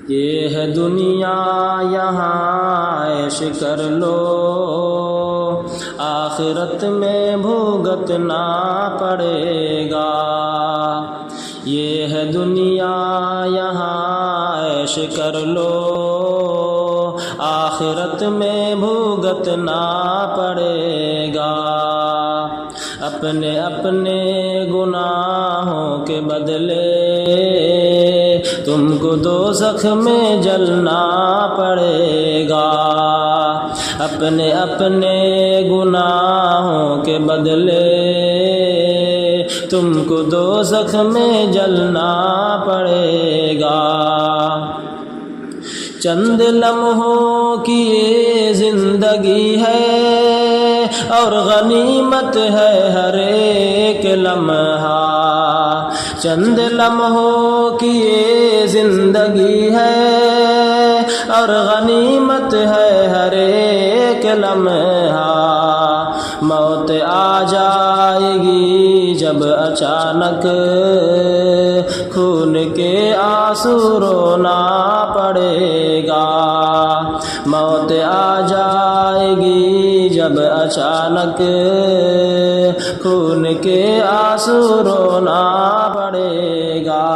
یہ ہے دنیا یہاں عیش کر لو، آخرت میں بھگتنا پڑے گا۔ یہ ہے دنیا یہاں عیش کر لو، آخرت میں بھگتنا پڑے گا۔ اپنے اپنے گناہوں کے بدلے تم کو دوزخ میں جلنا پڑے گا۔ اپنے اپنے گناہوں کے بدلے تم کو دوزخ میں جلنا پڑے گا۔ چند لمحوں کی یہ زندگی ہے اور غنیمت ہے ہر ایک لمحہ۔ چند لمحوں کی یہ زندگی ہے اور غنیمت ہے ہر ایک لمحہ۔ موت آ جائے گی جب اچانک، خون کے آنسو رونا پڑے گا۔ موت آ جائے گی جب اچانک، خون کے آنسو رونا پڑے گا۔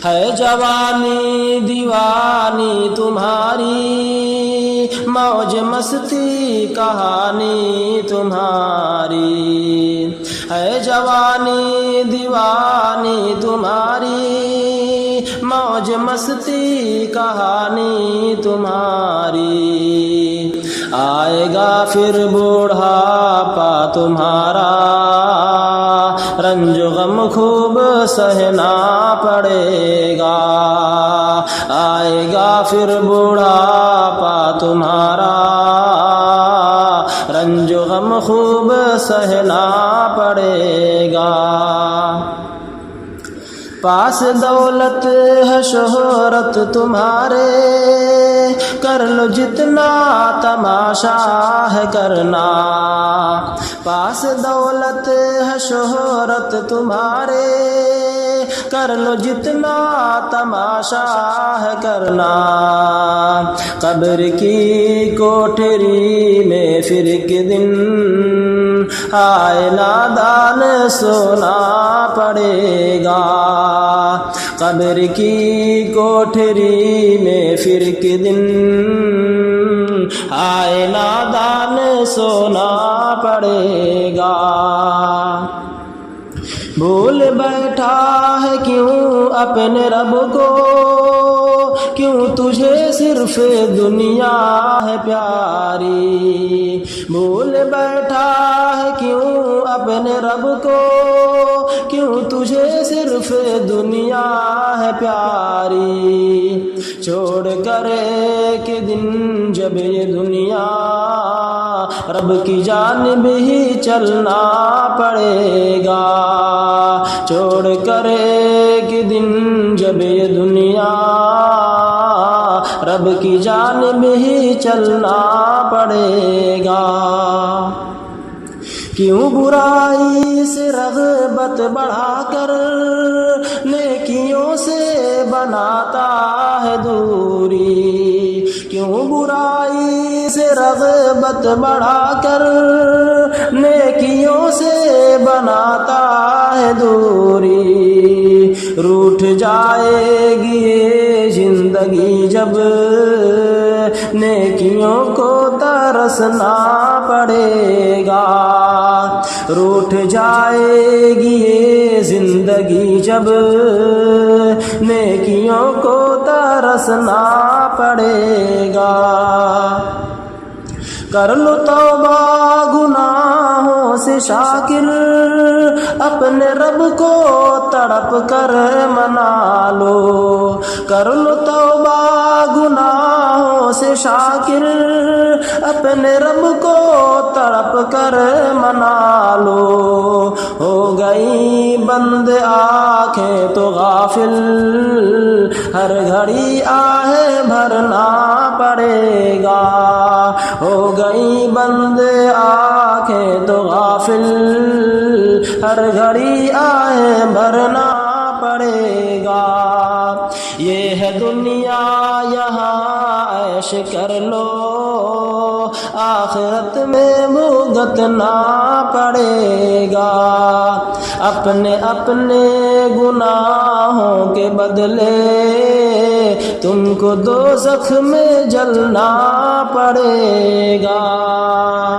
ہے جوانی دیوانی تمہاری، موج مستی کہانی تمہاری۔ ہے جوانی دیوانی تمہاری، موج مستی کہانی تمہاری۔ آئے گا پھر بوڑھاپا تمہارا، رنج غم خوب سہنا پڑے گا۔ آئے گا پھر بوڑھاپا تمہارا، رنج غم خوب سہنا پڑے گا۔ پاس دولت ہے شہرت تمہارے، کر لو جتنا تماشا ہے کرنا۔ پاس دولت ہے شہرت تمہارے، کر لو جتنا تماشا ہے کرنا۔ قبر کی کوٹھری میں پھر ایک دن آئے نادان سونا پڑے گا۔ قبر کی کوٹھری میں پھر ایک دن آئے نادان سونا پڑے گا۔ بھول بیٹھا ہے کیوں اپنے رب کو، کیوں تجھے صرف دنیا ہے پیاری۔ بھول بیٹھا ہے کیوں اپنے رب کو، کیوں تجھے صرف دنیا ہے پیاری۔ چھوڑ کر ایک دن جب یہ دنیا، رب کی جانب ہی چلنا پڑے گا۔ چھوڑ کر ایک دن جب یہ دنیا، رب کی جانب ہی چلنا پڑے گا۔ کیوں برائی سے رغبت بڑھا کر نیکیوں سے بناتا ہے دوری۔ کیوں برائی سے رغبت بڑھا کر نیکیوں سے بناتا ہے دوری۔ روٹھ جائے گی یہ زندگی جب نیکیوں کو ترسنا پڑے گا۔ روٹھ جائے گی یہ زندگی جب نیکیوں کو ترسنا پڑے گا۔ کر لو توبہ گناہوں سے شاکر، اپنے رب کو تڑپ کر منا لو۔ کر لو توبہ گناہوں سے شاکر، اپنے رب کو تڑپ کر منا لو۔ ہو گئی بند آنکھیں تو غافل، ہر گھڑی آہیں بھرنا پڑے گا۔ ہو گئی بند آنکھیں تو غافل، ہر گھڑی آہیں بھرنا پڑے گا۔ یہ ہے دنیا یہاں عیش کر لو، آخرت میں بھگتنا پڑے گا، اپنے اپنے گناہوں کے بدلے تم کو دوزخ میں جلنا پڑے گا۔